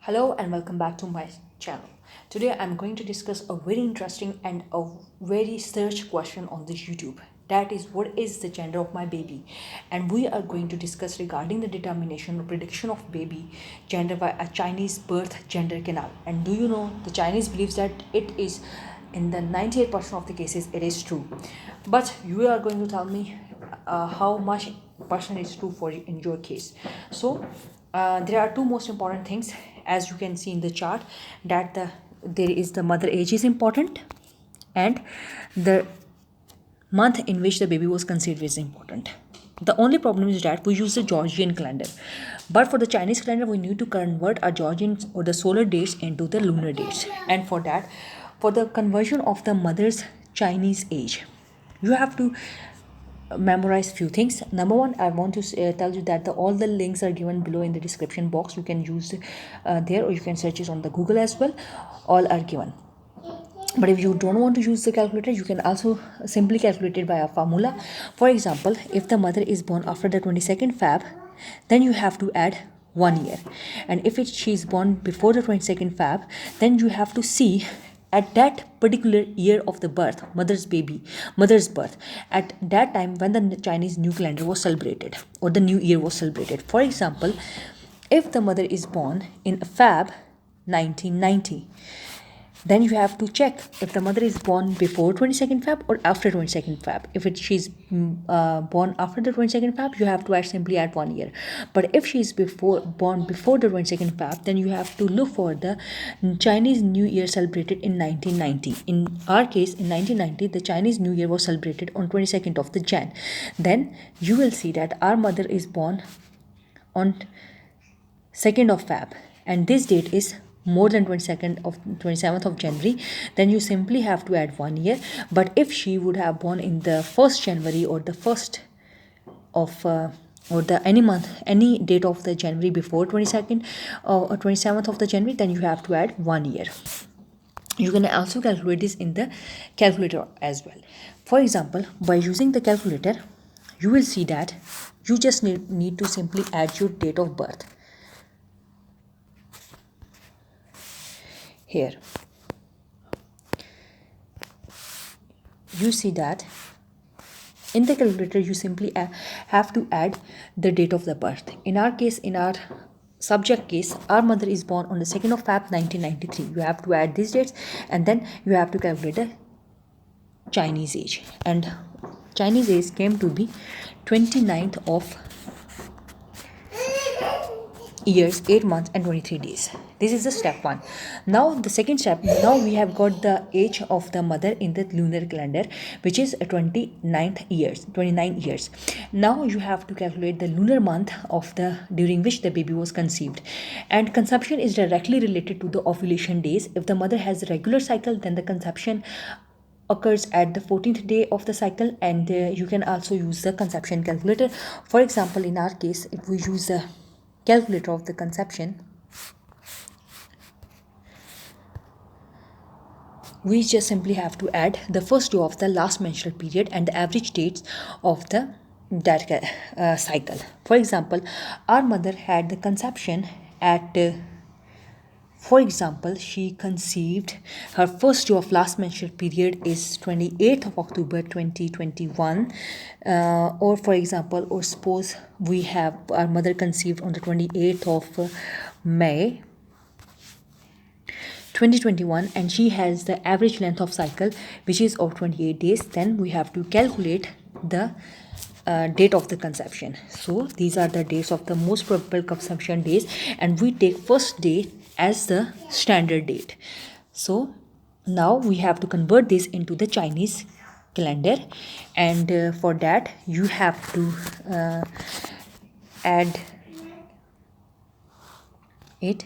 Hello and welcome back to my channel. Today I'm going to discuss a very interesting and a very searched question on this YouTube. That is, what is the gender of my baby? And we are going to discuss regarding the determination or prediction of baby gender by a Chinese birth gender canal. And do you know the Chinese believes that it is in the 98% of the cases it is true. But you are going to tell me how much percent is true for in your case. So there are two most important things, as you can see in the chart, that there is the mother age is important, and the month in which the baby was conceived is important. The only problem is that we use the Georgian calendar, but for the Chinese calendar we need to convert our Georgian or the solar dates into the lunar dates. And for that, for the conversion of the mother's Chinese age, you have to memorize few things. Number one, I want to tell you that all the links are given below in the description box. You can use there, or you can search it on the Google as well. All are given. But if you don't want to use the calculator, you can also simply calculate it by a formula. For example, if the mother is born after the 22nd Feb, then you have to add 1 year. And if she is born before the 22nd Feb, then you have to see at that particular year of the birth, mother's birth, at that time when the Chinese new calendar was celebrated or the new year was celebrated. For example, if the mother is born in Feb 1990, then you have to check if the mother is born before 22nd Feb or after 22nd Feb. If she's born after the 22nd Feb, you have to simply add 1 year. But if she's born before the 22nd Feb, then you have to look for the Chinese New Year celebrated in 1990. In our case, in 1990, the Chinese New Year was celebrated on 22nd of the Jan. Then you will see that our mother is born on 2nd of Feb, and this date is more than 27th of January, then you simply have to add 1 year. But if she would have born in the 1st January or the 1st of or the any date of the January before 22nd or 27th of the January, then you have to add 1 year. You can also calculate this in the calculator as well. For example, by using the calculator, you will see that you just need to simply add your date of birth here. You see that in the calculator you simply have to add the date of the birth. In our case, in our subject case, our mother is born on the 2nd of Feb 1993. You have to add these dates, and then you have to calculate the Chinese age, and Chinese age came to be 29th of years, 8 months and 23 days. This is the step 1. Now the second step, now we have got the age of the mother in the lunar calendar, which is 29 years. Now you have to calculate the lunar month of the during which the baby was conceived. And conception is directly related to the ovulation days. If the mother has a regular cycle, then the conception occurs at the 14th day of the cycle. And you can also use the conception calculator. For example, in our case, if we use the calculator of the conception, we just simply have to add the first day of the last menstrual period and the average dates of the cycle. For example, our mother had the conception at for example, she conceived, her first day of last menstrual period is 28th of October 2021. Or for example, or suppose we have our mother conceived on the 28th of May 2021, and she has the average length of cycle which is of 28 days. Then we have to calculate the date of the conception. So these are the dates of the most probable conception days, and we take first day as the standard date. So now we have to convert this into the Chinese calendar, and for that you have to add it.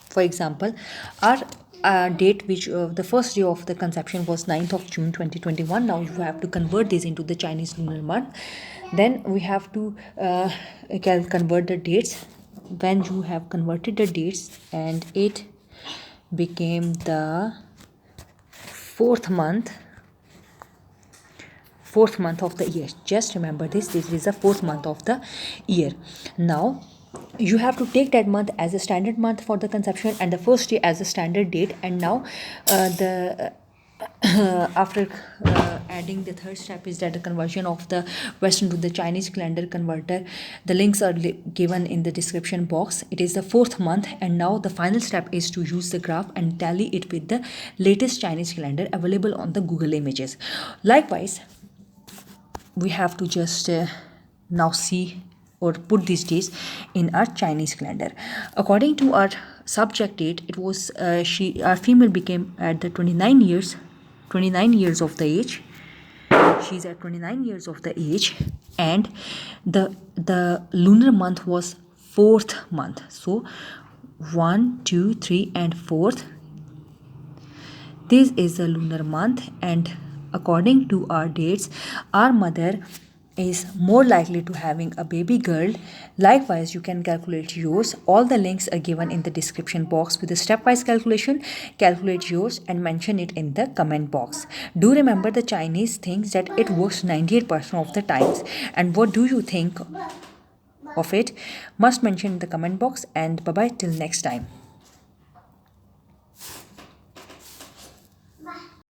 For example, our date which the first day of the conception was 9th of June 2021. Now you have to convert this into the Chinese lunar month. Then we have to convert the dates. When you have converted the dates and it became the fourth month of the year, just remember this is the fourth month of the year. Now you have to take that month as a standard month for the conception and the first day as a standard date. And now the after adding the third step is that the conversion of the western to the Chinese calendar converter. The links are given in the description box. It is the fourth month, and now the final step is to use the graph and tally it with the latest Chinese calendar available on the Google Images. Likewise, we have to just now see or put these days in our Chinese calendar. According to our subject date, it was our female became at the 29 years of the age. She's at 29 years of the age, and the lunar month was fourth month. So 1, 2, 3, and fourth. This is the lunar month, and according to our dates, our mother is more likely to having a baby girl. Likewise, you can calculate yours. All the links are given in the description box with a stepwise calculation. Calculate yours and mention it in the comment box. Do remember, the Chinese thinks that it works 98% of the times. And what do you think of it? Must mention in the comment box. And bye bye till next time.